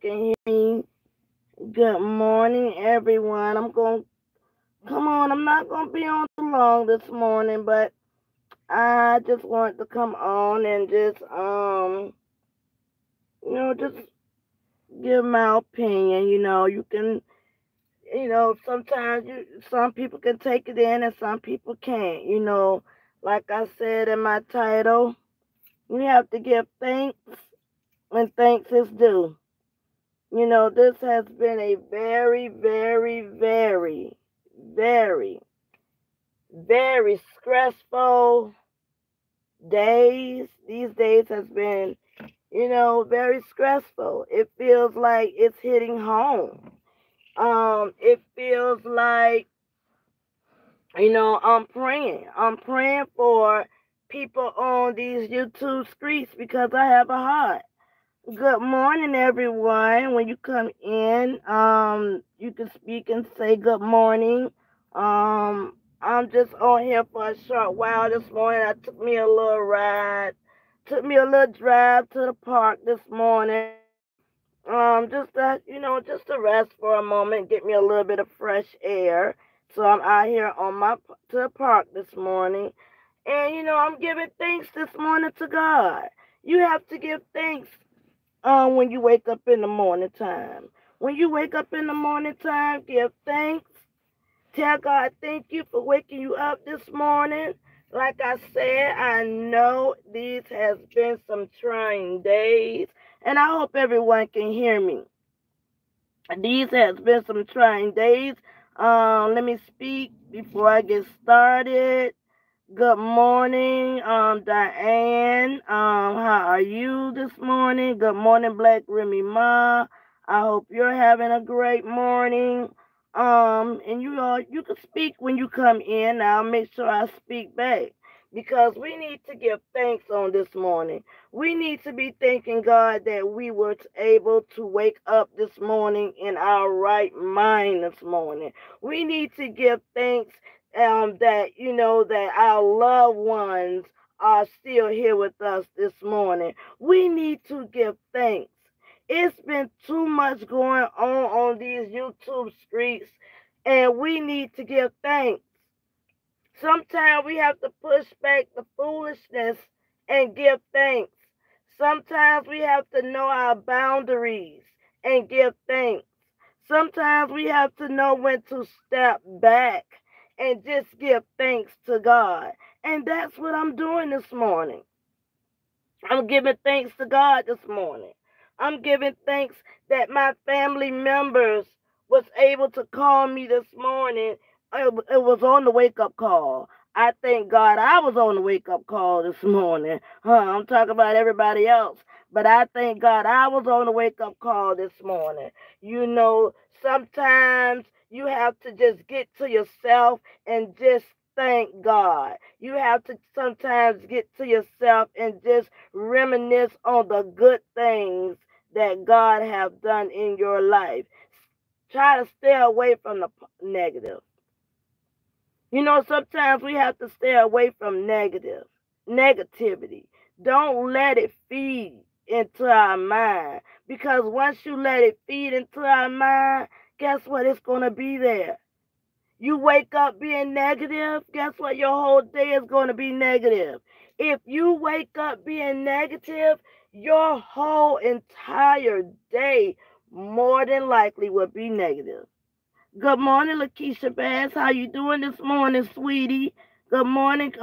can hear me. Good morning, everyone. Come on. I'm not going to be on too long this morning, but I just want to come on and just give my opinion. Sometimes some people can take it in and some people can't. Like I said in my title, we have to give thanks when thanks is due. This has been a very, very, very, very, very stressful days. These days has been, very stressful. It feels like it's hitting home. It feels like, I'm praying. I'm praying for people on these YouTube streets because I have a heart. Good morning, everyone. When you come in, you can speak and say good morning. I'm just on here for a short while this morning. I took me a little ride, took me a little drive to the park this morning. Just to rest for a moment, get me a little bit of fresh air. So I'm out here to the park this morning, and I'm giving thanks this morning to God. You have to give thanks when you wake up in the morning time. When you wake up in the morning time, give thanks. Tell God thank you for waking you up this morning. Like I said, I know these has been some trying days, and I hope everyone can hear me. These has been some trying days. Let me speak before I get started. Good morning, Diane. How are you this morning? Good morning, Black Remy Ma. I hope you're having a great morning. And you can speak when you come in. I'll make sure I speak back because we need to give thanks on this morning. We need to be thanking God that we were able to wake up this morning in our right mind this morning. We need to give thanks that our loved ones are still here with us this morning. We need to give thanks. It's been too much going on these YouTube streets, and we need to give thanks. Sometimes we have to push back the foolishness and give thanks. Sometimes we have to know our boundaries and give thanks. Sometimes we have to know when to step back and just give thanks to God. And that's what I'm doing this morning. I'm giving thanks to God this morning. I'm giving thanks that my family members was able to call me this morning. It was on the wake-up call. I thank God I was on the wake-up call this morning. I'm talking about everybody else. But I thank God I was on the wake-up call this morning. Sometimes you have to just get to yourself and just thank God. You have to sometimes get to yourself and just reminisce on the good things that God have done in your life. Try to stay away from the negative. Sometimes we have to stay away from negativity. Don't let it feed into our mind, because once you let it feed into our mind, guess what? It's going to be there. You wake up being negative, guess what? Your whole day is going to be negative. If you wake up being negative, your whole entire day more than likely will be negative. Good morning, Lakeisha Bass. How you doing this morning, sweetie? Good morning,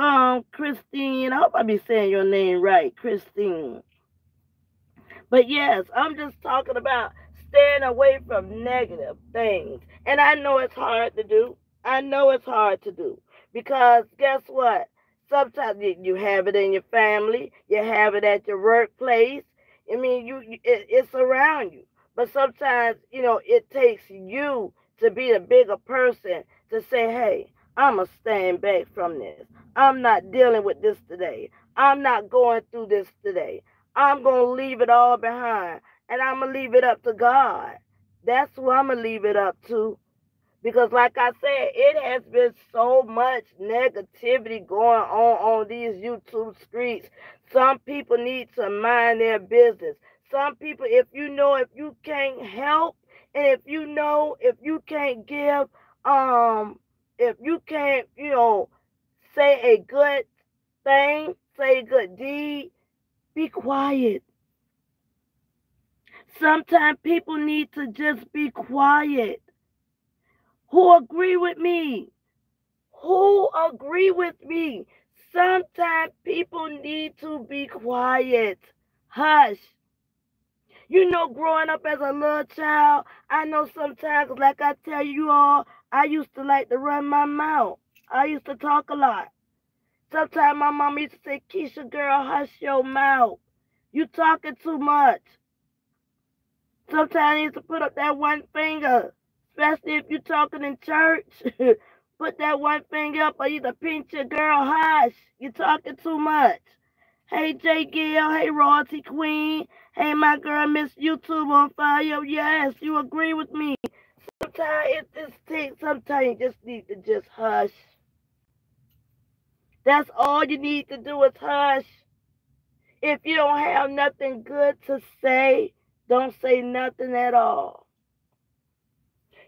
Christine. I hope I be saying your name right, Christine. But yes, I'm just talking about staying away from negative things. And I know it's hard to do. I know it's hard to do. Because guess what? Sometimes you have it in your family. You have it at your workplace. I mean, it's around you. But sometimes, it takes you to be the bigger person to say, hey, I'm going to stand back from this. I'm not dealing with this today. I'm not going through this today. I'm going to leave it all behind, and I'm going to leave it up to God. That's who I'm going to leave it up to. Because like I said, it has been so much negativity going on these YouTube streets. Some people need to mind their business. Some people, if you can't help, and if you can't give, if you can't, say a good thing, say a good deed, be quiet. Sometimes people need to just be quiet. Who agree with me? Who agree with me? Sometimes people need to be quiet. Hush. Growing up as a little child, I know sometimes, like I tell you all, I used to like to run my mouth. I used to talk a lot. Sometimes my mom used to say, Keisha, girl, hush your mouth. You talking too much. Sometimes I used to put up that one finger, especially if you're talking in church. Put that one finger up or either pinch your girl, hush. You're talking too much. Hey, J. Gill. Hey, Royalty Queen. Hey, my girl, Miss YouTube on fire. Yes, you agree with me. Sometimes you just need to just hush. That's all you need to do is hush. If you don't have nothing good to say, don't say nothing at all.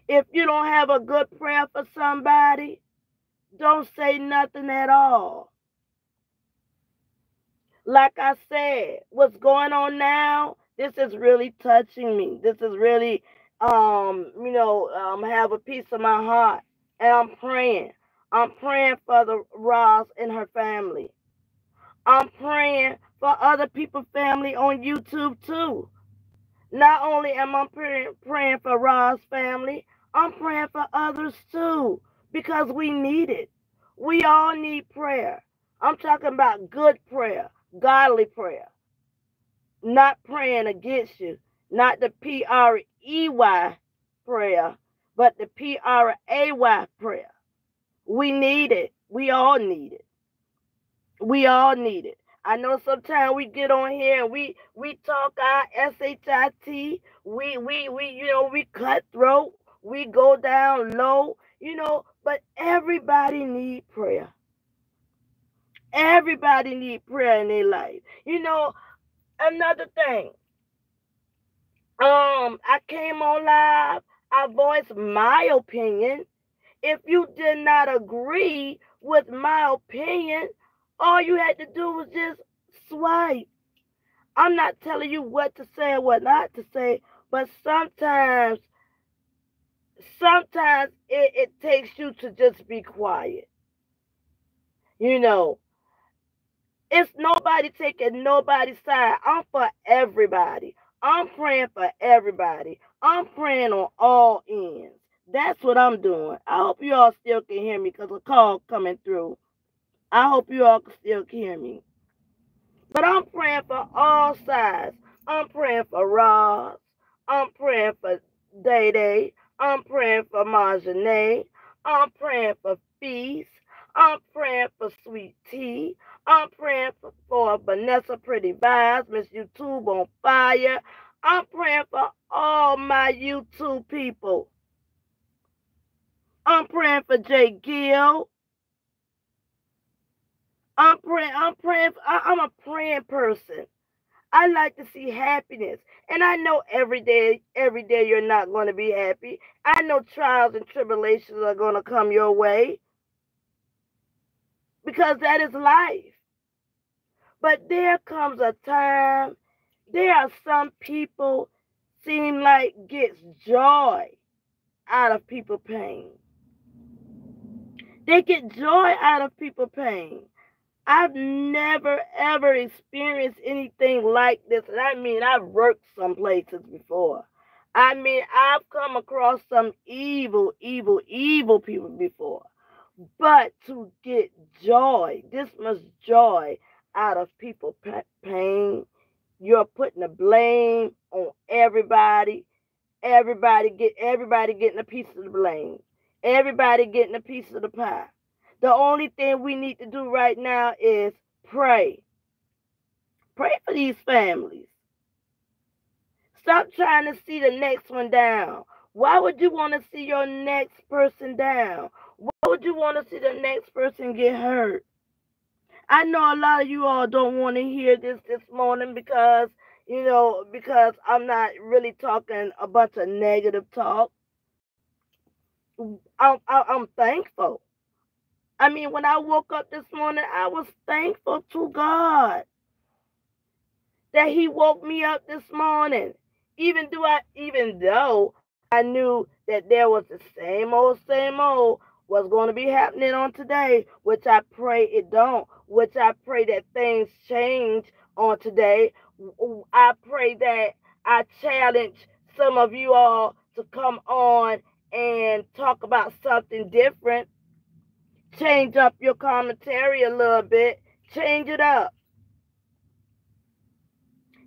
If you don't have a good prayer for somebody, don't say nothing at all. Like I said, what's going on now, this is really touching me. This is really, have a piece of my heart. And I'm praying. I'm praying for the Ross and her family. I'm praying for other people's family on YouTube too. Not only am I praying for Ross' family, I'm praying for others too, because we need it. We all need prayer. I'm talking about good prayer, godly prayer. Not praying against you. Not the PREY prayer, but the PRAY prayer. We need it. We all need it. We all need it. I know sometimes we get on here and we talk our SHIT. We cutthroat. We go down low. But everybody need prayer. Everybody need prayer in their life. Another thing. I came on live. I voiced my opinion. If you did not agree with my opinion, all you had to do was just swipe. I'm not telling you what to say and what not to say, but sometimes it takes you to just be quiet. It's nobody taking nobody's side. I'm for everybody. I'm praying for everybody. I'm praying on all ends. That's what I'm doing. I hope you all still can hear me because a call coming through. I hope you all can still hear me. But I'm praying for all sides. I'm praying for Ross. I'm praying for Day Day. I'm praying for Marjanae. I'm praying for Feast. I'm praying for Sweet Tea. I'm praying for Vanessa Pretty Vibes, Miss YouTube on fire. I'm praying for all my YouTube people. I'm praying for Jay Gill. I'm a praying person. I like to see happiness. And I know every day you're not going to be happy. I know trials and tribulations are going to come your way. Because that is life. But there comes a time, there are some people seem like gets joy out of people's pain. They get joy out of people's pain. I've never, ever experienced anything like this. And I mean, I've worked some places before. I mean, I've come across some evil people before. But to get joy, this much joy out of people's pain, you're putting the blame on everybody. Everybody getting a piece of the blame. Everybody getting a piece of the pie. The only thing we need to do right now is pray. Pray for these families. Stop trying to see the next one down. Why would you want to see your next person down? Why would you want to see the next person get hurt? I know a lot of you all don't want to hear this morning because, because I'm not really talking a bunch of negative talk. I'm thankful. I mean, when I woke up this morning, I was thankful to God that He woke me up this morning. Even though I knew that there was the same old was going to be happening on today, which I pray it don't, which I pray that things change on today. I pray that I challenge some of you all to come on and talk about something different. Change up your commentary a little bit. Change it up.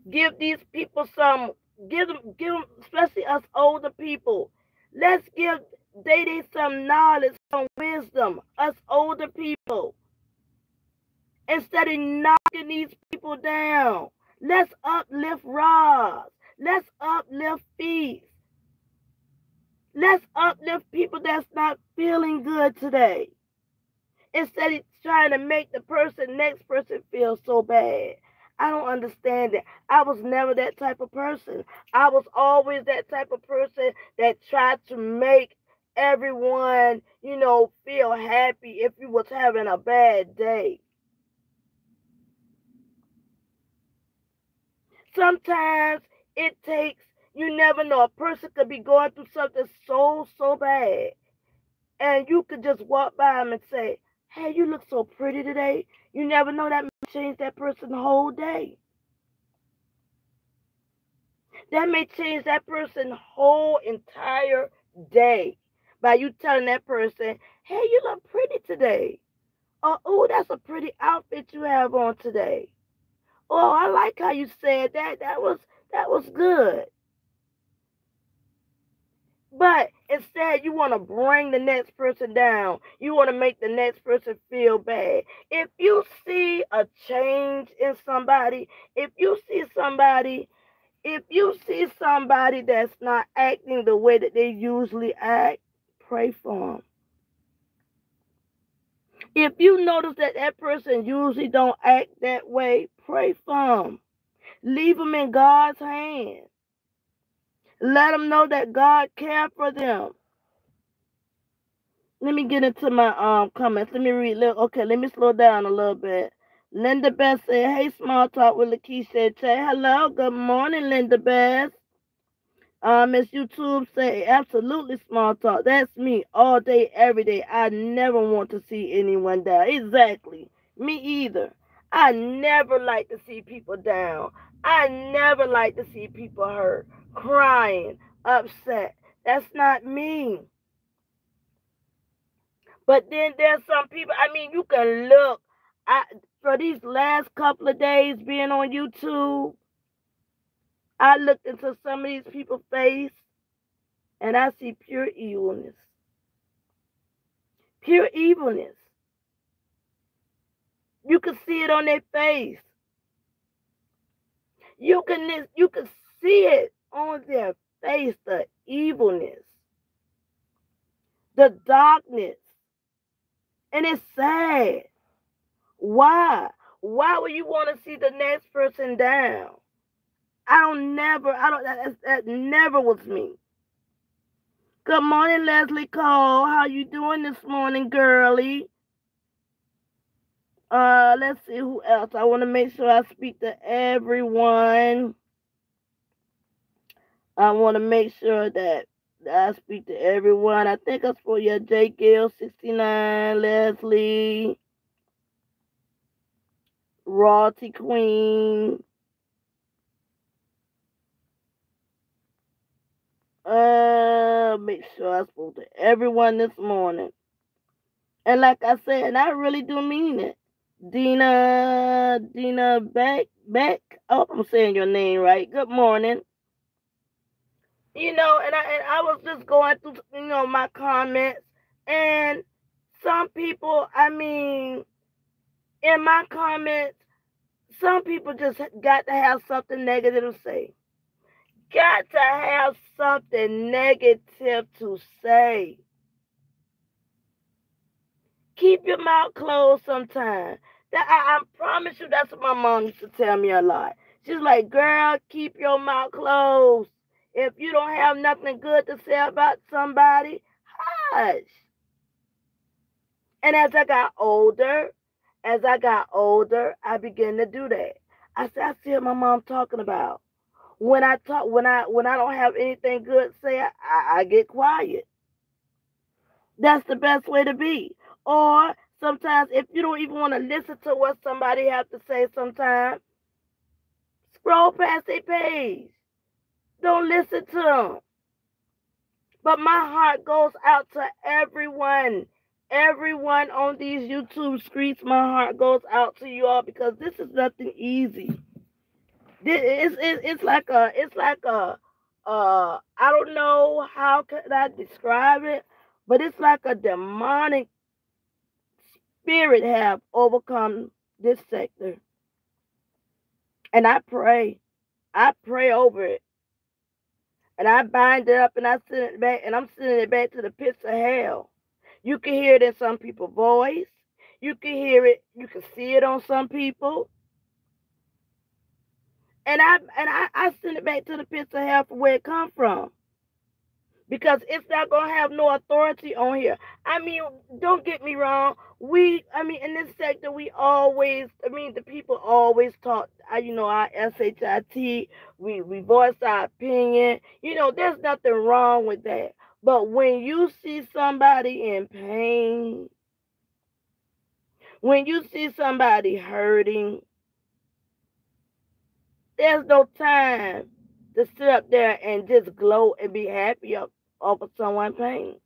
Give these people give them, especially us older people. Let's give they some knowledge, some wisdom, us older people. Instead of knocking these people down, let's uplift Roz. Let's uplift Feast. Let's uplift people that's not feeling good today. Instead of trying to make the next person feel so bad. I don't understand it. I was never that type of person. I was always that type of person that tried to make everyone, feel happy if you was having a bad day. Sometimes it takes, you never know, a person could be going through something so bad. And you could just walk by them and say, hey, you look so pretty today. You never know, that may change that person's whole day. That may change that person's whole entire day by you telling that person, hey, you look pretty today. Or, oh, that's a pretty outfit you have on today. Oh, I like how you said that. That was good. But instead, you want to bring the next person down. You want to make the next person feel bad. If you see a change in somebody, if you see somebody that's not acting the way that they usually act, pray for them. If you notice that that person usually don't act that way, pray for them. Leave them in God's hands. Let them know that God cares for them. Let me get into my comments. Let me read. Okay, let me slow down a little bit. Linda Beth said, hey, Small Talk with Lakeisha. Say hello. Good morning, Linda Beth. Miss YouTube say, absolutely, Small Talk. That's me all day, every day. I never want to see anyone down. Exactly. Me either. I never like to see people down. I never like to see people hurt, crying, upset. That's not me. But then there's some people, I mean, you can look. For these last couple of days being on YouTube, I looked into some of these people's face and I see pure evilness. Pure evilness. You can see it on their face. You can see it on their face, the evilness, the darkness. And it's sad. Why? Why would you want to see the next person down? That never was me. Good morning, Leslie Cole. How you doing this morning, girlie? Let's see who else. I want to make sure I speak to everyone. I want to make sure that I speak to everyone. I think it's for your J. Gill 69, Leslie, Royalty Queen. Make sure I spoke to everyone this morning. And like I said, and I really do mean it. Dina Beck. I hope I'm saying your name right. Good morning. And I was just going through, my comments, and some people, I mean, in my comments, some people just got to have something negative to say. Got to have something negative to say. Keep your mouth closed sometimes. I promise you, that's what my mom used to tell me a lot. She's like, girl, keep your mouth closed. If you don't have nothing good to say about somebody, hush. And as I got older, I began to do that. I said, I see what my mom talking about. When I don't have anything good to say, I get quiet. That's the best way to be. Or sometimes if you don't even want to listen to what somebody have to say sometimes, scroll past their page. Don't listen to them. But my heart goes out to everyone. Everyone on these YouTube streets, my heart goes out to you all because this is nothing easy. It's like a I don't know how could I describe it, but it's like a demonic spirit have overcome this sector. And I pray over it. And I bind it up and I send it back, and I'm sending it back to the pits of hell. You can hear it in some people's voice. You can hear it. You can see it on some people. And I send it back to the pits of hell from where it come from. Because it's not going to have no authority on here. I mean, don't get me wrong. In this sector, the people always talk, our SHIT, we voice our opinion. There's nothing wrong with that. But when you see somebody in pain, when you see somebody hurting, there's no time to sit up there and just gloat and be happy over someone's pain.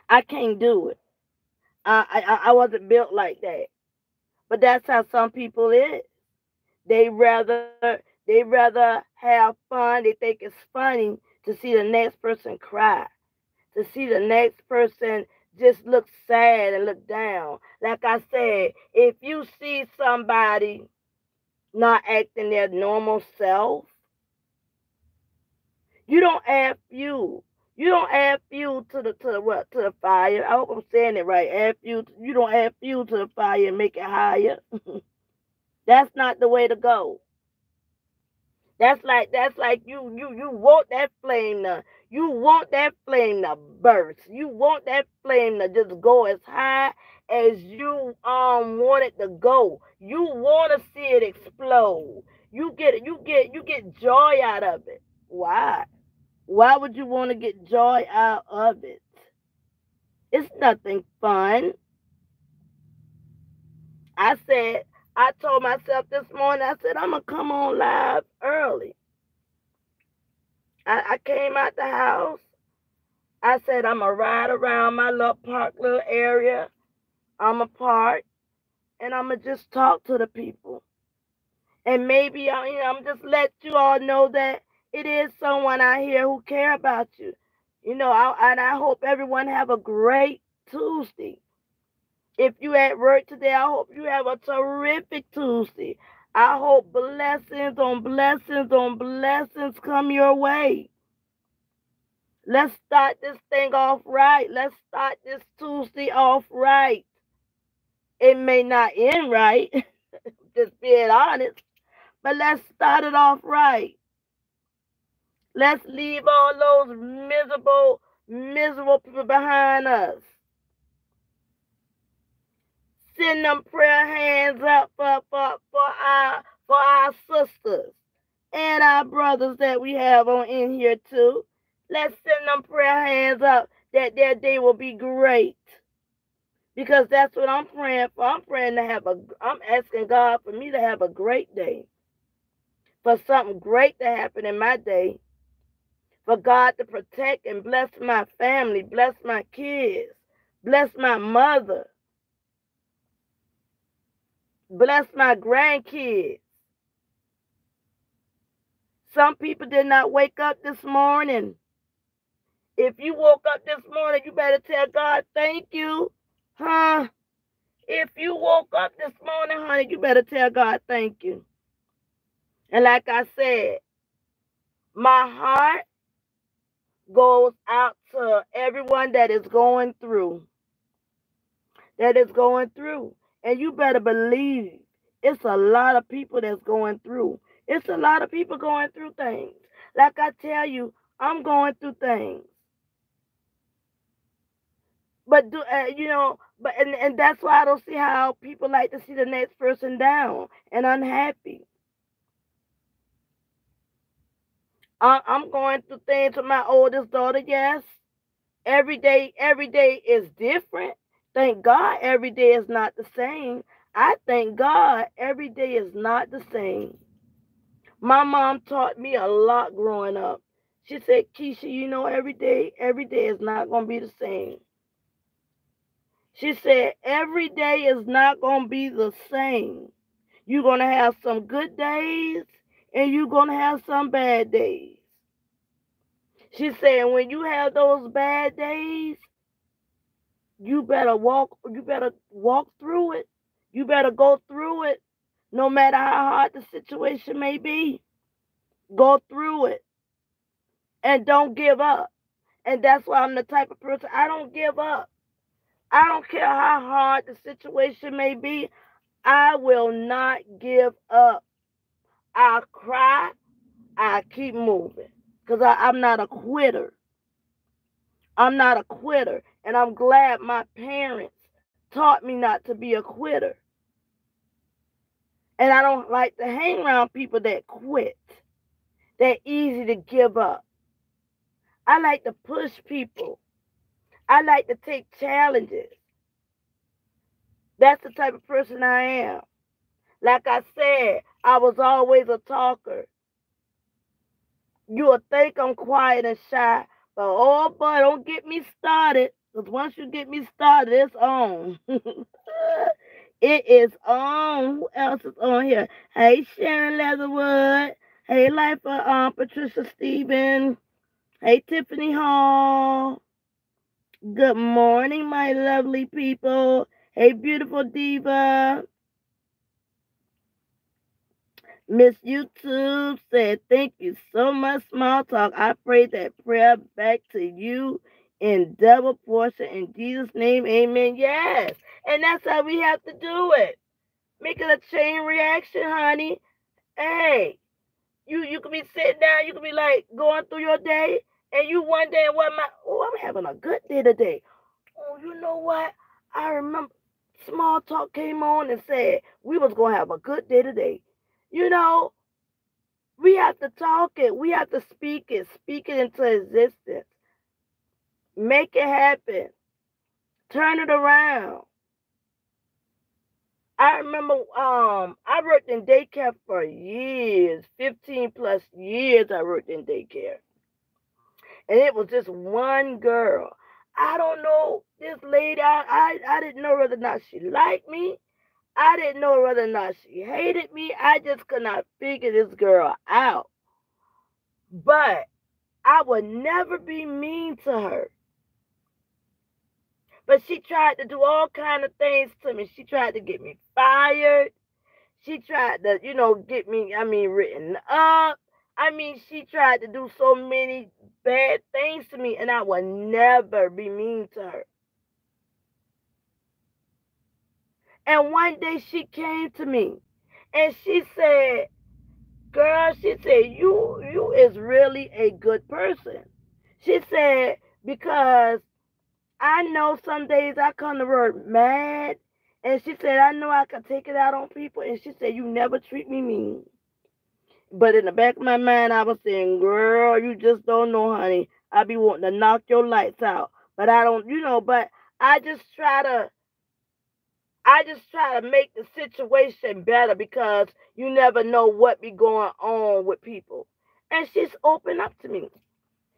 I can't do it. I wasn't built like that. But that's how some people is. They rather have fun. They think it's funny to see the next person cry, to see the next person just look sad and look down. Like I said, if you see somebody not acting their normal self, you don't add fuel. You don't add fuel to the fire. I hope I'm saying it right. You don't add fuel to the fire and make it higher. That's not the way to go. That's like you want that flame to burst. You want that flame to just go as high as you want it to go. You want to see it explode. You get joy out of it. Why? Why would you want to get joy out of it? It's nothing fun. I said, I told myself this morning, I said, I'm going to come on live early. I came out the house. I said, I'm going to ride around my little area. I'm going to park, and I'm going to just talk to the people. And maybe I'm just let you all know that it is someone out here who care about you. I hope everyone have a great Tuesday. If you at work today, I hope you have a terrific Tuesday. I hope blessings on blessings on blessings come your way. Let's start this thing off right. Let's start this Tuesday off right. It may not end right, just being honest, but let's start it off right. Let's leave all those miserable people behind us. Send them prayer hands up for our sisters and our brothers that we have on in here too. Let's send them prayer hands up that their day will be great. Because that's what I'm praying for. I'm asking God for me to have a great day. For something great to happen in my day. For God to protect and bless my family, bless my kids, bless my mother, bless my grandkids. Some people did not wake up this morning. If you woke up this morning, you better tell God thank you. Huh? If you woke up this morning, honey, you better tell God thank you. And like I said, my heart goes out to everyone that is going through. And you better believe It's a lot of people that's going through. It's a lot of people going through things. Like I tell you, I'm going through things. But and that's why I don't see how people like to see the next person down and unhappy. I'm going through things with my oldest daughter. Yes, every day is different. Thank God, every day is not the same. I thank God every day is not the same. My mom taught me a lot growing up. She said, Keisha, every day is not going to be the same. She said, every day is not going to be the same. You're going to have some good days and you're going to have some bad days. She said, when you have those bad days, you better walk through it. You better go through it. No matter how hard the situation may be, go through it and don't give up. And that's why I'm the type of person, I don't give up. I don't care how hard the situation may be. I will not give up. I'll cry. I keep moving. Because I'm not a quitter. I'm not a quitter. And I'm glad my parents taught me not to be a quitter. And I don't like to hang around people that quit. They're easy to give up. I like to push people. I like to take challenges. That's the type of person I am. Like I said, I was always a talker. You'll think I'm quiet and shy, but oh boy, don't get me started. Because once you get me started, it's on. It is on. Who else is on here? Hey, Sharon Leatherwood. Hey, Lifer, Patricia Stevens. Hey, Tiffany Hall. Good morning, my lovely people. Hey, beautiful diva. Miss YouTube said, thank you so much, Small Talk. I pray that prayer back to you in double portion. In Jesus' name, amen. Yes. And that's how we have to do it. Make it a chain reaction, honey. Hey, you can be sitting down, you can be like going through your day, and you one day, I'm having a good day today. Oh, you know what? I remember Small Talk came on and said we was going to have a good day today. You know, we have to talk it. We have to speak it into existence. Make it happen. Turn it around. I remember I worked in daycare for years, 15 plus years I worked in daycare. And it was just one girl. I don't know this lady. I didn't know whether or not she liked me. I didn't know whether or not she hated me. I just could not figure this girl out. But I would never be mean to her. But she tried to do all kind of things to me. She tried to get me fired. She tried to, get me, written up. She tried to do so many bad things to me, and I would never be mean to her. And one day she came to me, and she said, girl, she said, you is really a good person. She said, because I know some days I come to work mad, and she said, I know I can take it out on people, and she said, you never treat me mean. But in the back of my mind, I was saying, girl, you just don't know, honey. I be wanting to knock your lights out. But I don't, but I just try to make the situation better because you never know what be going on with people. And she's opened up to me.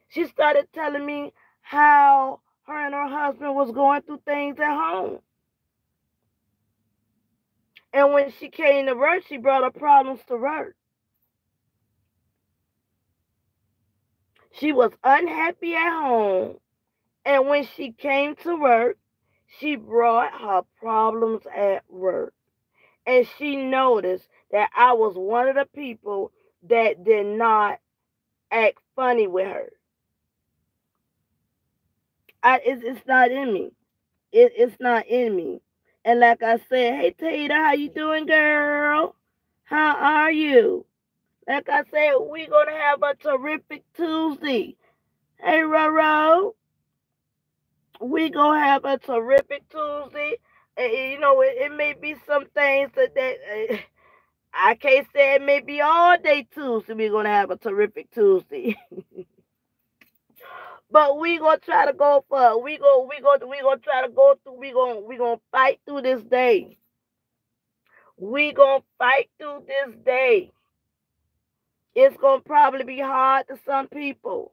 She started telling me how her and her husband was going through things at home. And when she came to work, she brought her problems to work. She was unhappy at home. And when she came to work, she brought her problems at work. And she noticed that I was one of the people that did not act funny with her. It's not in me. It's not in me. And like I said, hey Tata, how you doing, girl? How are you? Like I said, we're gonna have a terrific Tuesday. Hey Roro, we gonna have a terrific Tuesday. And, you know, it may be some things that I can't say it may be all day Tuesday. We're gonna have a terrific Tuesday. But we gonna try to go for it. We gonna try to go through. We gonna fight through this day. We gonna fight through this day. It's gonna probably be hard to some people.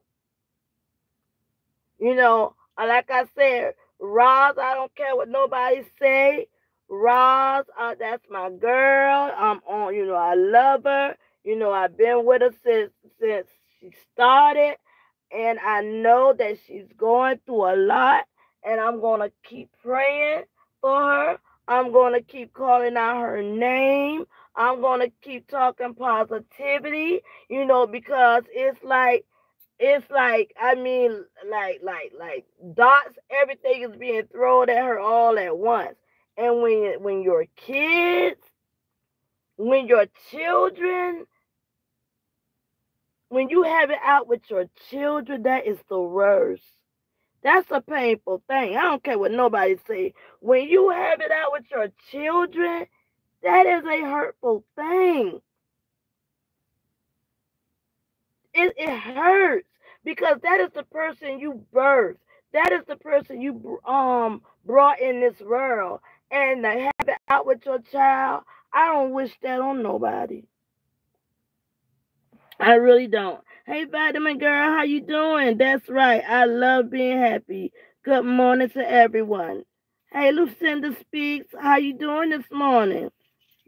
You know, like I said, Roz, I don't care what nobody say. Roz, that's my girl. I'm on. You know, I love her. You know, I've been with her since she started, and I know that she's going through a lot. And I'm gonna keep praying for her. I'm gonna keep calling out her name. I'm gonna keep talking positivity. You know, because it's like I mean like dots, everything is being thrown at her all at once. And when your kids, when your children, when you have it out with your children, that is the worst. That's a painful thing. I don't care what nobody say. When you have it out with your children, that is a hurtful thing. It hurts because that is the person you birthed. That is the person you brought in this world, and to have it out with your child, I don't wish that on nobody. I really don't. Hey, Vitamin Girl, how you doing? That's right. I love being happy. Good morning to everyone. Hey, Lucinda Speaks, how you doing this morning?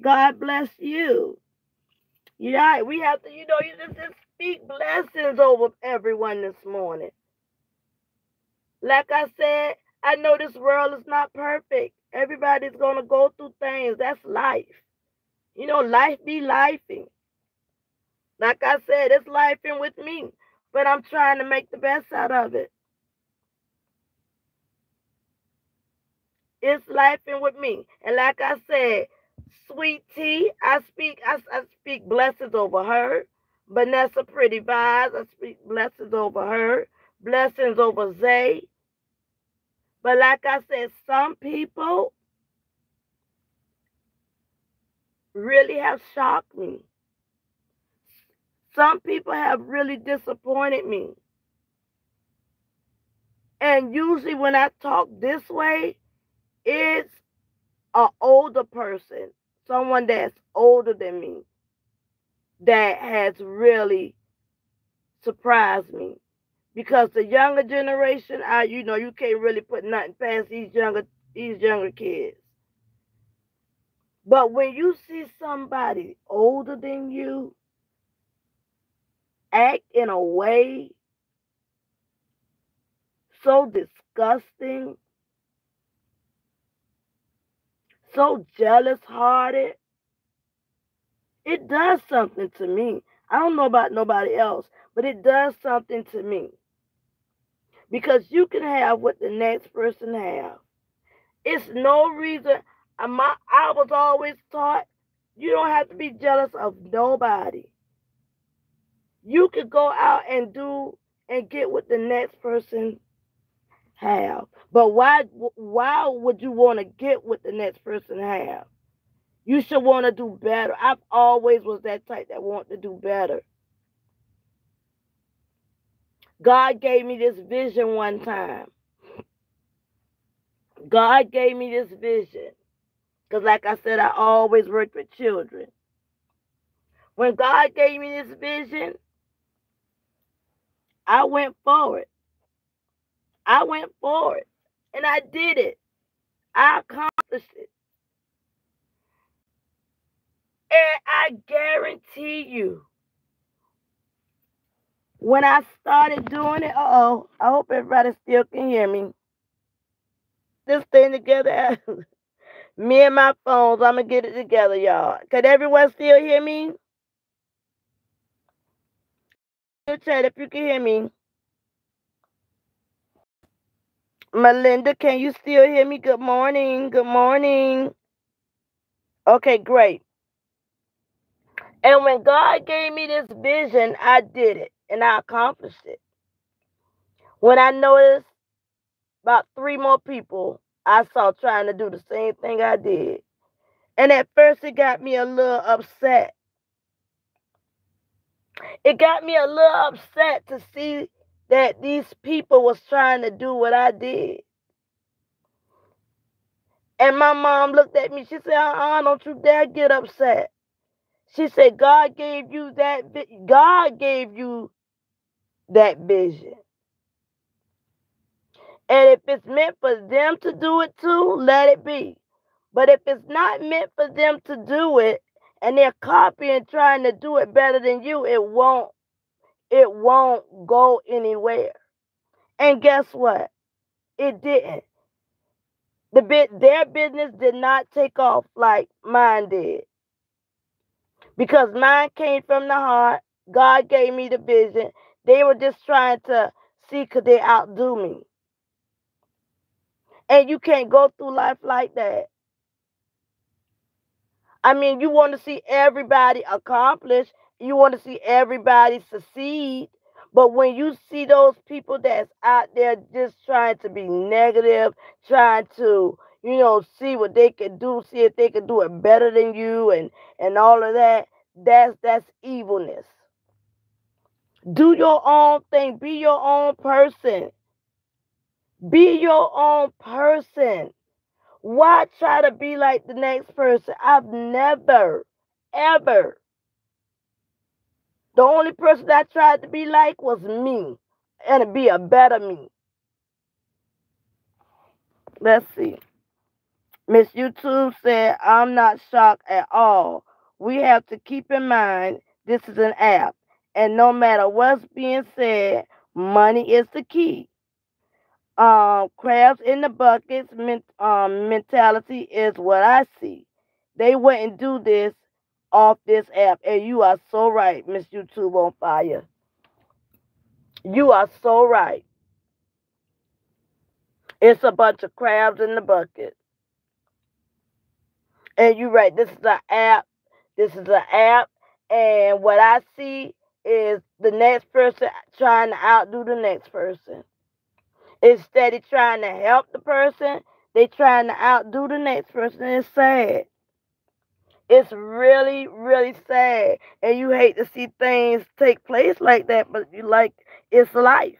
God bless you. Yeah, we have to, you just speak blessings over everyone this morning. Like I said, I know this world is not perfect. Everybody's going to go through things. That's life. You know, life be lifing. Like I said, it's lifing with me. But I'm trying to make the best out of it. It's lifing with me. And like I said, Sweet Tea, I speak blessings over her. Vanessa Pretty Vibes, I speak blessings over her. Blessings over Zay. But like I said, some people really have shocked me. Some people have really disappointed me. And usually when I talk this way, it's an older person, someone that's older than me, that has really surprised me. Because the younger generation, you can't really put nothing past these younger kids. But when you see somebody older than you act in a way so disgusting, so jealous hearted, it does something to me. I don't know about nobody else, but it does something to me. Because you can have what the next person have. It's no reason. I was always taught you don't have to be jealous of nobody. You could go out and do and get what the next person have. But why would you want to get what the next person have? You should want to do better. I've always was that type that want to do better. God gave me this vision one time. God gave me this vision. Because like I said, I always worked with children. When God gave me this vision, I went forward. I went forward. And I did it. I accomplished it. And I guarantee you, when I started doing it, I hope everybody still can hear me. This thing together, me and my phones, I'm going to get it together, y'all. Can everyone still hear me? Chat if you can hear me. Melinda, can you still hear me? Good morning. Good morning. Okay, great. And when God gave me this vision, I did it and I accomplished it. When I noticed about 3 more people I saw trying to do the same thing I did. And at first it got me a little upset. It got me a little upset to see that these people was trying to do what I did. And my mom looked at me. She said, don't you dare get upset. She said, God gave you that vision. And if it's meant for them to do it too, let it be. But if it's not meant for them to do it and they're copying trying to do it better than you, it won't go anywhere. And guess what? It didn't. Their business did not take off like mine did. Because mine came from the heart. God gave me the vision. They were just trying to see could they outdo me. And you can't go through life like that. I mean, you want to see everybody accomplish. You want to see everybody succeed. But when you see those people that's out there just trying to be negative, trying to, see what they can do, see if they can do it better than you and all of that, that's evilness. Do your own thing. Be your own person. Be your own person. Why try to be like the next person? I've never, ever. The only person I tried to be like was me and to be a better me. Let's see. Miss YouTube said, I'm not shocked at all. We have to keep in mind this is an app. And no matter what's being said, money is the key. Crabs in the buckets mentality is what I see. They wouldn't do this off this app. And you are so right, Miss YouTube on fire. You are so right. It's a bunch of crabs in the bucket. And you're right. This is an app. This is an app. And what I see is the next person trying to outdo the next person. Instead of trying to help the person, they trying to outdo the next person. It's sad. It's really, really sad. And you hate to see things take place like that, but it's life.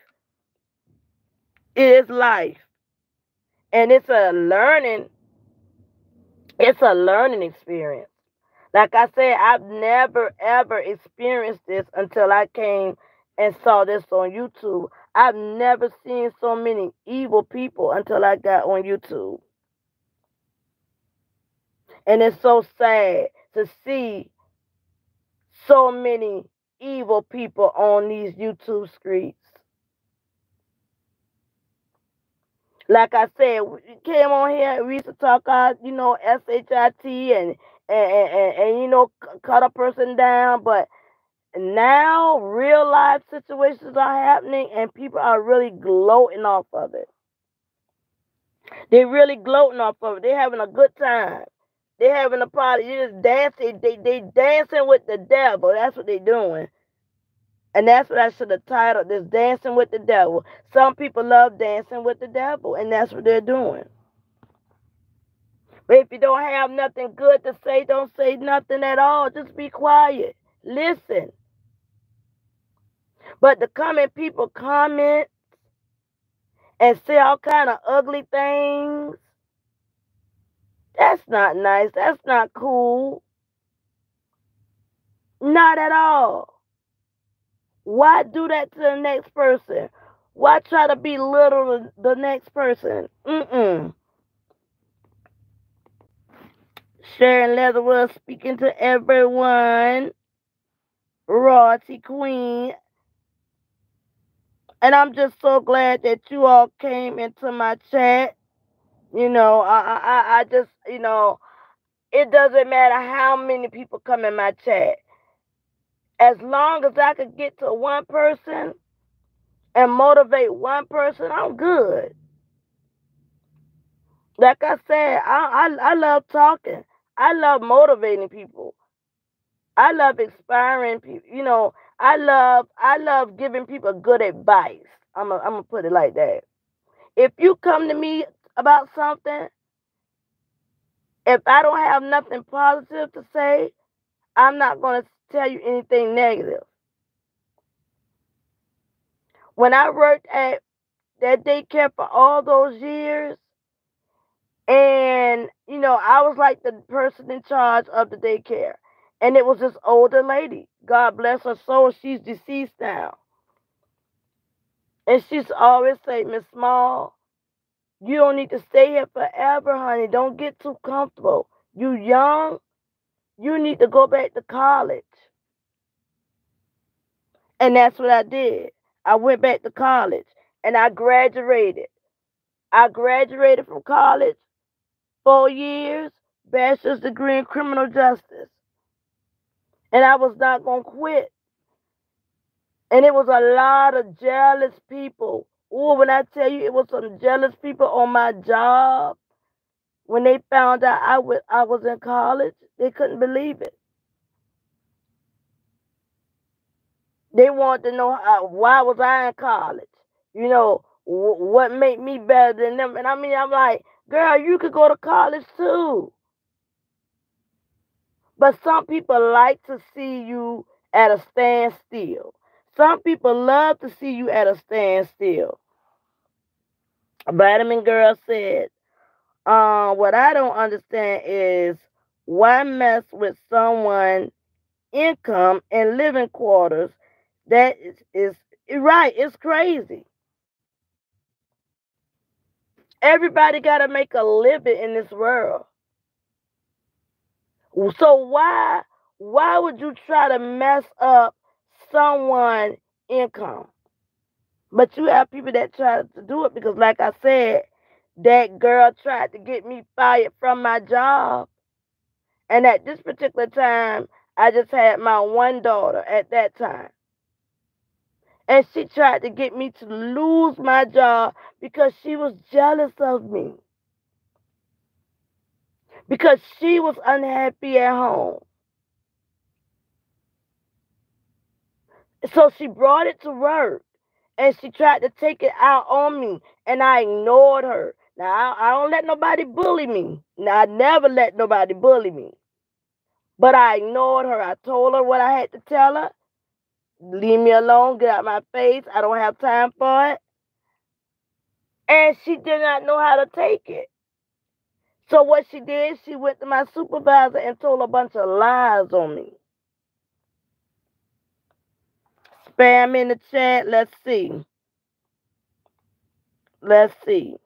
It is life. And it's a learning experience. Like I said, I've never ever experienced this until I came and saw this on YouTube. I've never seen so many evil people until I got on YouTube. And it's so sad to see so many evil people on these YouTube streets. Like I said, we came on here, we used to talk out, SHIT and cut a person down. But now real life situations are happening and people are really gloating off of it. They're really gloating off of it. They're having a good time. They're having a party. They're just dancing. They dancing with the devil. That's what they're doing. And that's what I should have titled this, Dancing with the Devil. Some people love dancing with the devil, and that's what they're doing. But if you don't have nothing good to say, don't say nothing at all. Just be quiet. Listen. But the people comment and say all kind of ugly things, that's not nice. That's not cool. Not at all. Why do that to the next person? Why try to belittle the next person? Sharon Leatherwood speaking to everyone. Royalty Queen. And I'm just so glad that you all came into my chat. I just, it doesn't matter how many people come in my chat. As long as I could get to one person and motivate one person, I'm good. Like I said, I love talking. I love motivating people. I love inspiring people. I love giving people good advice. I'm gonna put it like that. If you come to me about something, if I don't have nothing positive to say, I'm not gonna tell you anything negative. When I worked at that daycare for all those years, and I was like the person in charge of the daycare, and it was this older lady. God bless her soul. She's deceased now. And she's always say, Miss Small, you don't need to stay here forever, honey. Don't get too comfortable. You young. You need to go back to college. And that's what I did. I went back to college and I graduated. I graduated from college, 4 years, bachelor's degree in criminal justice. And I was not going to quit. And it was a lot of jealous people. Oh, when I tell you, it was some jealous people on my job. When they found out I was in college, they couldn't believe it. They wanted to know why was I in college. What made me better than them. And I mean, I'm like, girl, you could go to college too. But some people like to see you at a standstill. Some people love to see you at a standstill. Vitamin Girl said, what I don't understand is why mess with someone's income and living quarters. That is right. It's crazy. Everybody got to make a living in this world. So why would you try to mess up someone's income? But you have people that try to do it because, like I said, that girl tried to get me fired from my job. And at this particular time, I just had my one daughter at that time. And she tried to get me to lose my job because she was jealous of me. Because she was unhappy at home. So she brought it to work. And she tried to take it out on me. And I ignored her. Now, I don't let nobody bully me. Now, I never let nobody bully me. But I ignored her. I told her what I had to tell her. Leave me alone. Get out my face. I don't have time for it. And she did not know how to take it. So what she did, she went to my supervisor and told a bunch of lies on me. Spam in the chat. Let's see. Let's see.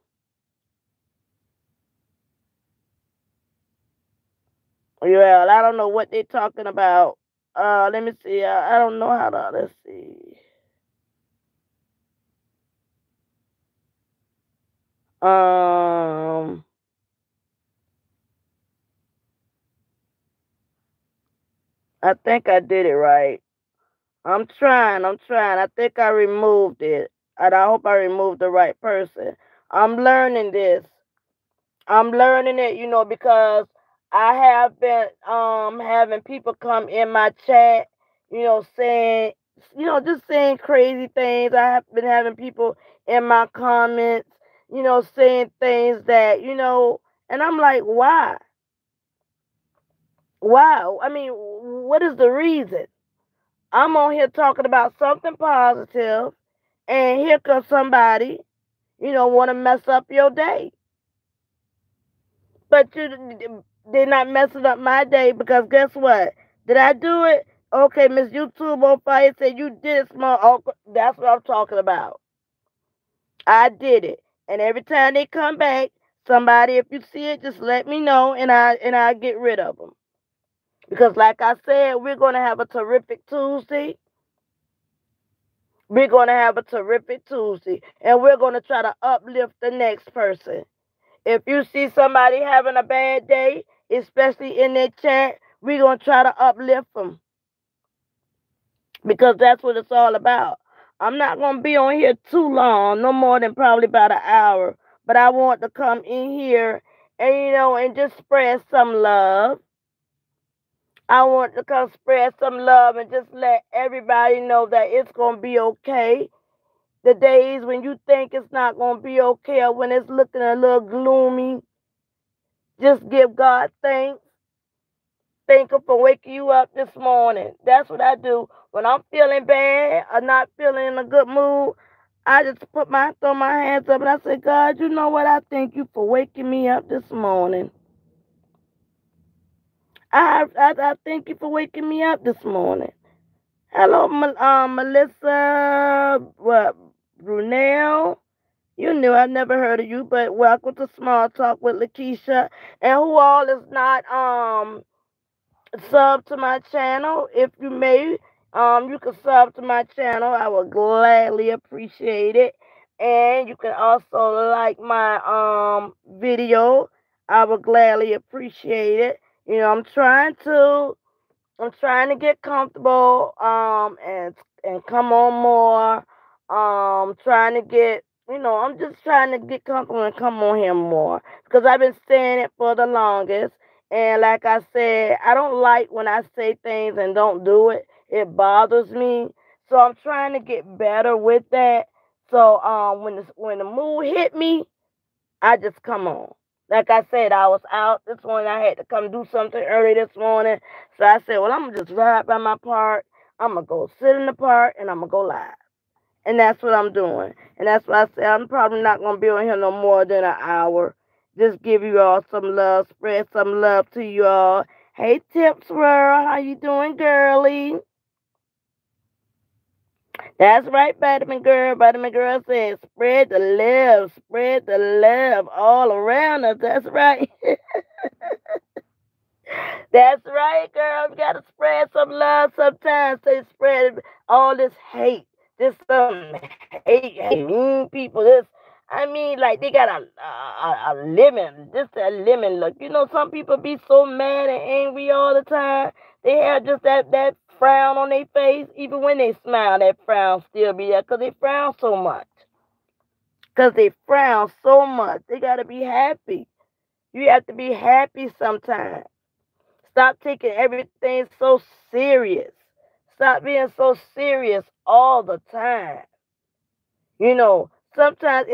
Well, I don't know what they're talking about. Let me see. I don't know how to. Let's see. I think I did it right. I'm trying. I think I removed it. And I hope I removed the right person. I'm learning this. I'm learning it, because I have been having people come in my chat, saying, just saying crazy things. I have been having people in my comments, saying things that, and I'm like, why? Why? I mean, what is the reason? I'm on here talking about something positive, and here comes somebody, want to mess up your day. But they're not messing up my day because guess what? Did I do it? Okay, Miss YouTube on fire said you did it, small. Oh, that's what I'm talking about. I did it, and every time they come back, somebody, if you see it, just let me know, and I get rid of them. Because, like I said, we're gonna have a terrific Tuesday. We're gonna have a terrific Tuesday, and we're gonna try to uplift the next person. If you see somebody having a bad day, especially in their chat, we're going to try to uplift them. Because that's what it's all about. I'm not going to be on here too long, no more than probably about an hour. but I want to come in here and, and just spread some love. I want to come spread some love and just let everybody know that it's going to be okay. The days when you think it's not going to be okay or when it's looking a little gloomy, just give God thanks. Thank Him for waking you up this morning. That's what I do. When I'm feeling bad or not feeling in a good mood, I just throw my hands up and I say, God, you know what? I thank you for waking me up this morning. I thank you for waking me up this morning. Hello, Melissa, Brunel. You knew I never heard of you, but welcome to Small Talk with Lakeisha. And who all is not sub to my channel, if you may, you can sub to my channel. I would gladly appreciate it. And you can also like my video. I would gladly appreciate it. I'm trying to get comfortable and come on more. Trying to get I'm just trying to get comfortable and come on here more because I've been saying it for the longest. And like I said, I don't like when I say things and don't do it. It bothers me. So I'm trying to get better with that. So when the mood hit me, I just come on. Like I said, I was out this morning. I had to come do something early this morning. So I said, well, I'm going to just ride by my park. I'm going to go sit in the park and I'm going to go live. And that's what I'm doing. And that's why I said I'm probably not going to be on here no more than an hour. Just give you all some love. Spread some love to you all. Hey, Tips World. How you doing, girlie? That's right, Vitamin Girl. Vitamin Girl says, spread the love all around us. That's right. That's right, girl. You gotta spread some love sometimes. They spread all this hate. Just some hate, mean people. Like they got a lemon, just a lemon look. Some people be so mad and angry all the time. They have just that frown on their face. Even when they smile, that frown still be there because they frown so much. They gotta be happy. You have to be happy sometimes. Stop taking everything so serious. Stop being so serious all the time. Sometimes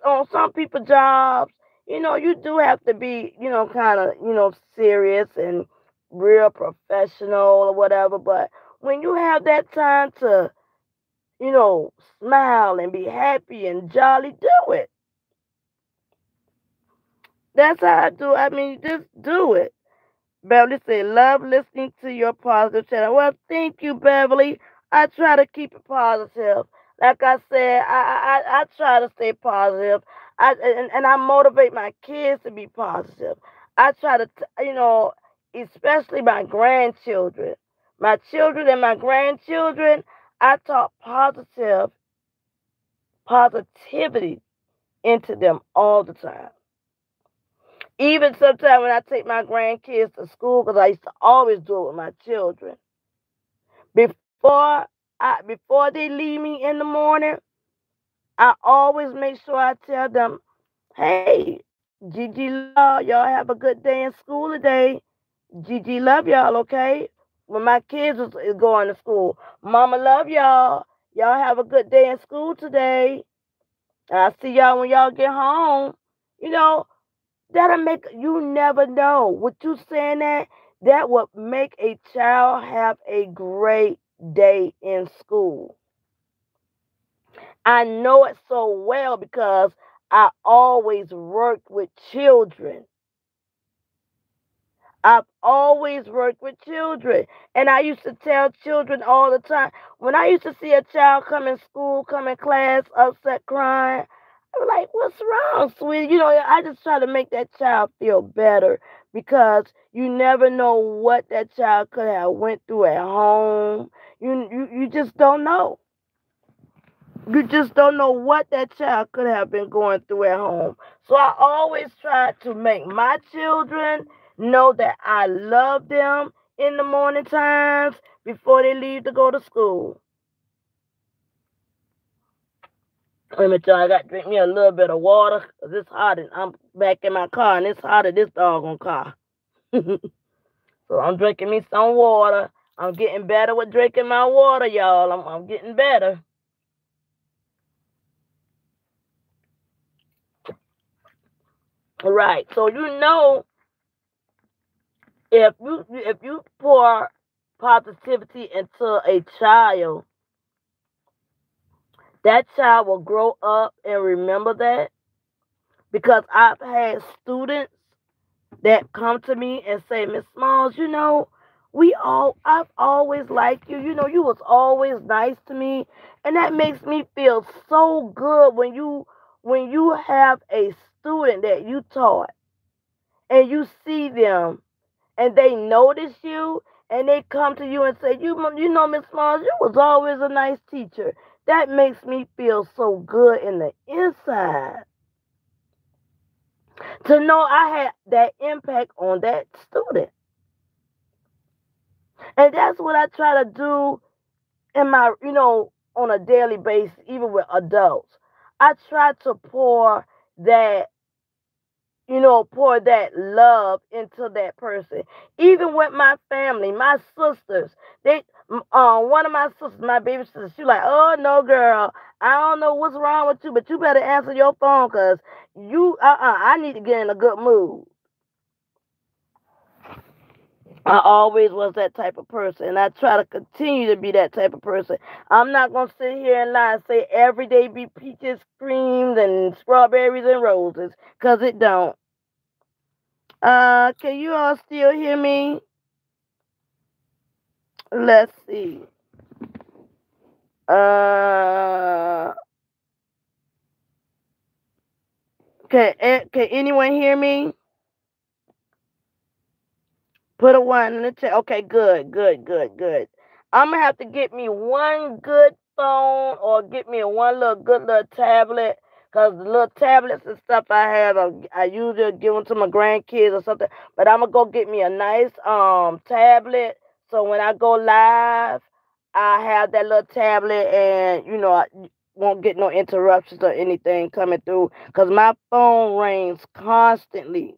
on some people's jobs, you do have to be, kind of, serious and real professional or whatever. But when you have that time to, smile and be happy and jolly, do it. That's how I do. I mean, just do it. Beverly said, love listening to your positive channel. Well, thank you, Beverly. I try to keep it positive. Like I said, I try to stay positive. And I motivate my kids to be positive. I try to, especially my grandchildren. My children and my grandchildren, I talk positivity into them all the time. Even sometimes when I take my grandkids to school, because I used to always do it with my children. Before they leave me in the morning, I always make sure I tell them, hey, Gigi love y'all. Y'all have a good day in school today. Gigi love y'all, okay? When my kids is going to school. Mama love y'all. Y'all have a good day in school today. I'll see y'all when y'all get home. That'll make, you never know. What you saying that would make a child have a great day in school. I know it so well because I always worked with children. I've always worked with children. And I used to tell children all the time, when I used to see a child come in school, come in class, upset, crying, I'm like, what's wrong, sweetie? I just try to make that child feel better because you never know what that child could have went through at home. You just don't know. You just don't know what that child could have been going through at home. So I always try to make my children know that I love them in the morning times before they leave to go to school. Let me tell you, I got to drink me a little bit of water because it's hot and I'm back in my car and it's hot in this doggone car. So I'm drinking me some water. I'm getting better with drinking my water, y'all. I'm getting better. All right. So if you pour positivity into a child, that child will grow up and remember that. Because I've had students that come to me and say, Miss Smalls, I've always liked you. You was always nice to me. And that makes me feel so good when you have a student that you taught and you see them and they notice you and they come to you and say, Miss Smalls, you was always a nice teacher. That makes me feel so good in the inside to know I had that impact on that student. And that's what I try to do in on a daily basis, even with adults. I try to that, pour that love into that person. Even with my family, my sisters, one of my sisters, my baby sister, she like, oh no, girl, I don't know what's wrong with you, but you better answer your phone because I need to get in a good mood. I always was that type of person, and I try to continue to be that type of person. I'm not going to sit here and lie and say every day be peaches, creams, and strawberries and roses, because it don't. Can you all still hear me? Let's see. Uh, can anyone hear me? Put a one in the chat. Okay, good, good, good, good. I'm gonna have to get me one good phone or get me one good little tablet. Cause the little tablets and stuff I have, I usually give them to my grandkids or something. But I'm gonna go get me a nice tablet, so when I go live, I have that little tablet, and I won't get no interruptions or anything coming through. Cause my phone rings constantly.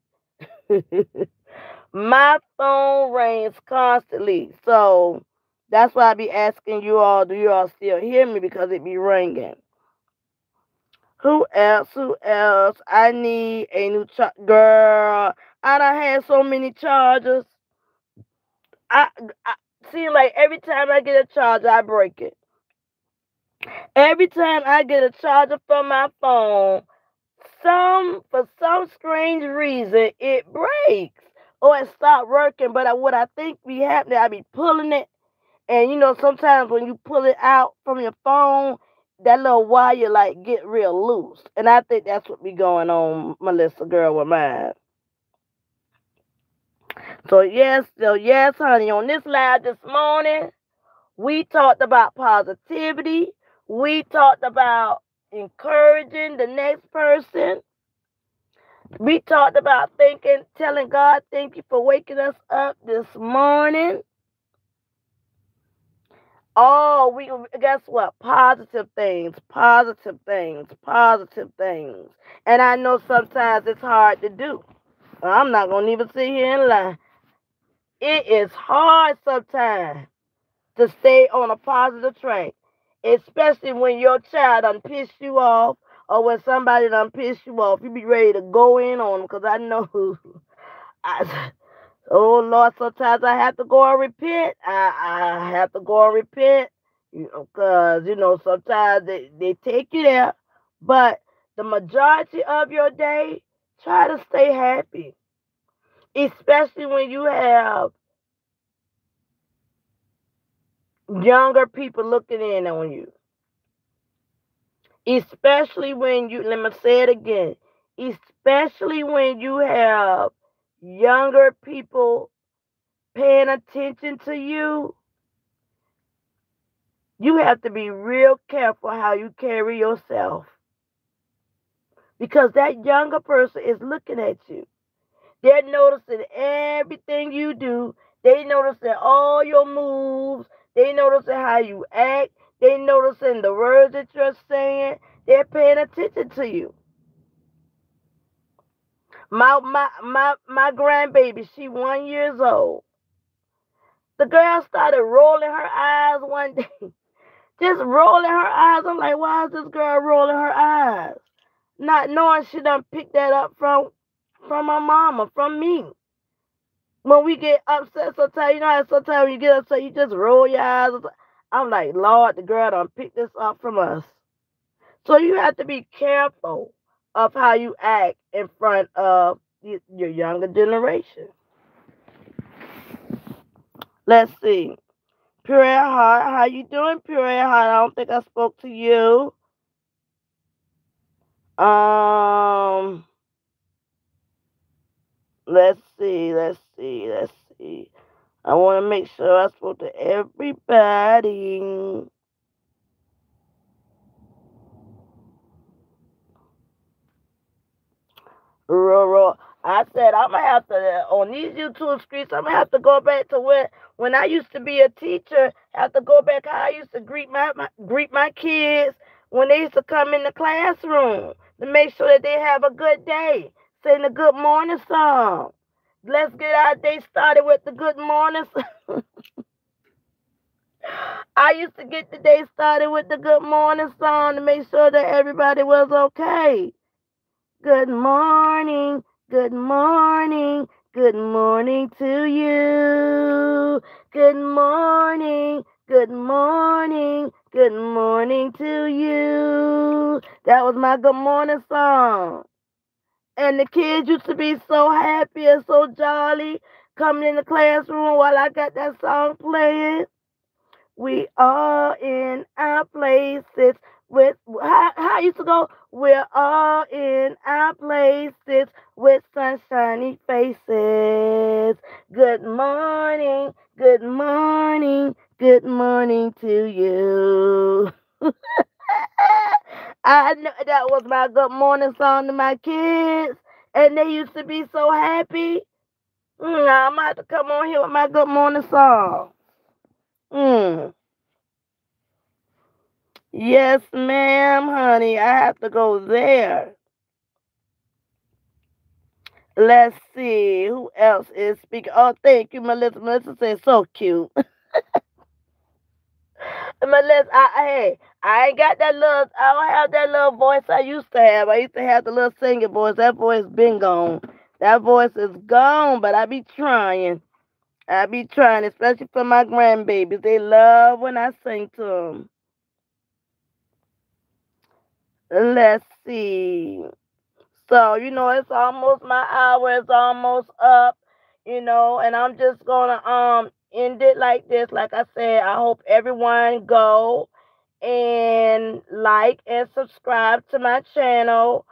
My phone rings constantly. So that's why I be asking you all, do you all still hear me? Because it be ringing. Who else? Who else? I need a new girl. I done had so many chargers. I seem like every time I get a charger, I break it. Every time I get a charger from my phone, for some strange reason, it breaks or it stopped working. But what I think be happening, I be pulling it, and sometimes when you pull it out from your phone, that little wire like get real loose, and I think that's what be going on, Melissa girl, with mine. So yes, honey, on this live this morning, we talked about positivity. We talked about encouraging the next person. We talked about telling God, thank you for waking us up this morning. Oh, guess what? Positive things, positive things, positive things. And I know sometimes it's hard to do. I'm not going to even sit here and lie. It is hard sometimes to stay on a positive track, especially when your child done piss you off or when somebody done piss you off. You be ready to go in on them because I know oh Lord, sometimes I have to go and repent. I have to go and repent, because sometimes they take you there. But the majority of your day, try to stay happy, especially when you have younger people looking in on you. Especially when let me say it again, especially when you have younger people paying attention to you. You have to be real careful how you carry yourself, because that younger person is looking at you. They're noticing everything you do. They noticing all your moves. They noticing how you act. They noticing the words that you're saying. They're paying attention to you. My grandbaby, she 1 years old. The girl started rolling her eyes one day. Just rolling her eyes. I'm like, why is this girl rolling her eyes? Not knowing she done picked that up from my mama, from me. When we get upset sometimes, you know how sometimes when you get upset, you just roll your eyes. I'm like, Lord, the girl done picked this up from us. So you have to be careful of how you act in front of your younger generation. Let's see. Pure Heart, how you doing, Pure Heart? I don't think I spoke to you. Let's see. I want to make sure I spoke to everybody. I said I'm gonna have to on these YouTube streets. I'm gonna have to go back to when I used to be a teacher. Have to go back how I used to greet my kids when they used to come in the classroom to make sure that they have a good day. Sing the good morning song. Let's get our day started with the good morning song. I used to get the day started with the good morning song to make sure that everybody was okay. Good morning, good morning, good morning to you. Good morning, good morning, good morning to you. That was my good morning song. And the kids used to be so happy and so jolly coming in the classroom while I got that song playing. We are in our places with how I used to go. We're all in our places with sunshiny faces. Good morning, good morning, good morning to you. I know that was my good morning song to my kids, and they used to be so happy. I'm about to come on here with my good morning song. Mm. Yes, ma'am, honey. I have to go there. Let's see who else is speaking. Oh, thank you, Melissa. Melissa says so cute. Melissa, hey, I ain't got that little. I don't have that little voice I used to have. I used to have the little singing voice. That voice been gone. That voice is gone. But I be trying. I be trying, especially for my grandbabies. They love when I sing to them. Let's see. So, it's almost my hour is almost up, and I'm just gonna end it like this. Like I said, I hope everyone go and like and subscribe to my channel.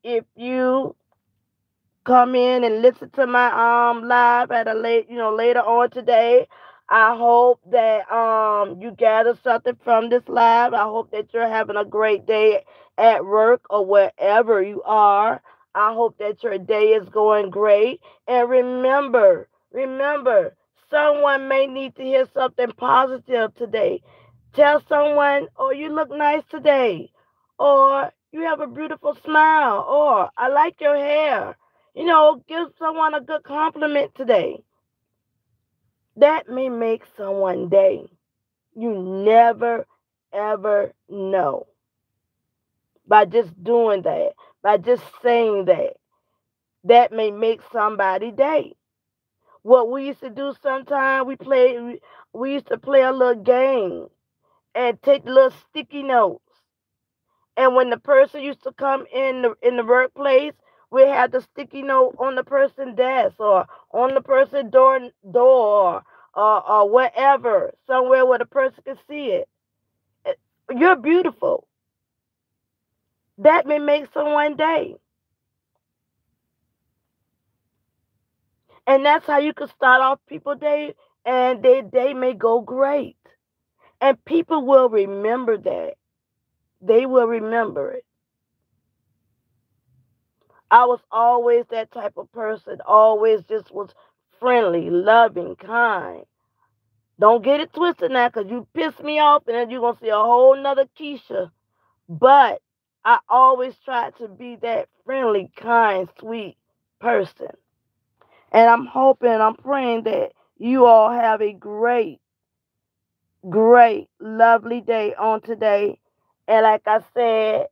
If you come in and listen to my live at a later on today. I hope that you gather something from this live. I hope that you're having a great day at work or wherever you are. I hope that your day is going great. And remember, someone may need to hear something positive today. Tell someone, oh, you look nice today. Or you have a beautiful smile. Or I like your hair. Give someone a good compliment today. That may make someone's day. You never, ever know. By just doing that, by just saying that, that may make somebody's day. What we used to do sometimes, we used to play a little game and take little sticky notes. And when the person used to come in the workplace, we had the sticky note on the person's desk or on the person's door or wherever, somewhere where the person can see it. You're beautiful. That may make someone's day. And that's how you can start off people's day, and their day may go great. And people will remember that. They will remember it. I was always that type of person, always just was friendly, loving, kind. Don't get it twisted now, because you piss me off, and then you're going to see a whole nother Keisha But I always try to be that friendly, kind, sweet person. And I'm hoping, I'm praying that you all have a great, great, lovely day on today. And like I said,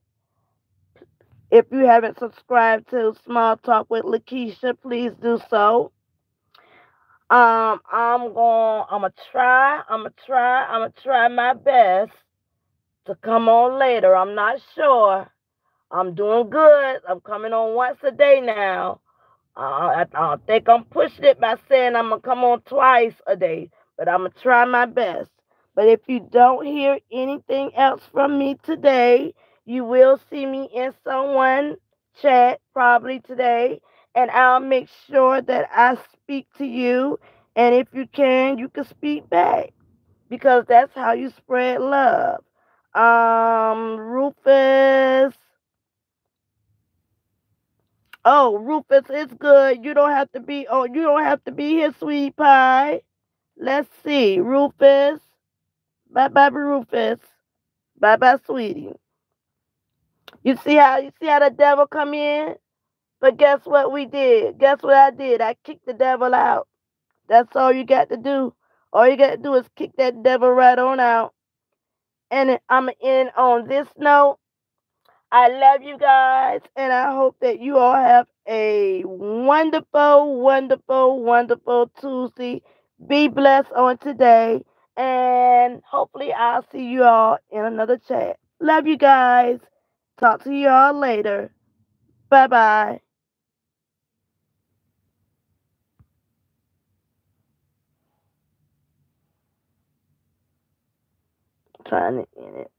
if you haven't subscribed to Small Talk with Lakeisha, please do so. I'm gonna try my best to come on later. I'm not sure. I'm doing good. I'm coming on once a day now. I think I'm pushing it by saying I'm gonna come on twice a day, but I'm gonna try my best. But if you don't hear anything else from me today, you will see me in someone chat probably today, and I'll make sure that I speak to you. And if you can speak back because that's how you spread love. Rufus. Oh, Rufus, it's good. You don't have to be. Oh, you don't have to be here, sweet pie. Let's see, Rufus. Bye, bye, Rufus. Bye, bye, sweetie. You see how the devil come in? But guess what we did? Guess what I did? I kicked the devil out. That's all you got to do. All you got to do is kick that devil right on out. And I'm in on this note. I love you guys, and I hope that you all have a wonderful, wonderful, wonderful Tuesday. Be blessed on today, and hopefully, I'll see you all in another chat. Love you guys. Talk to you all later. Bye bye. Trying to end it.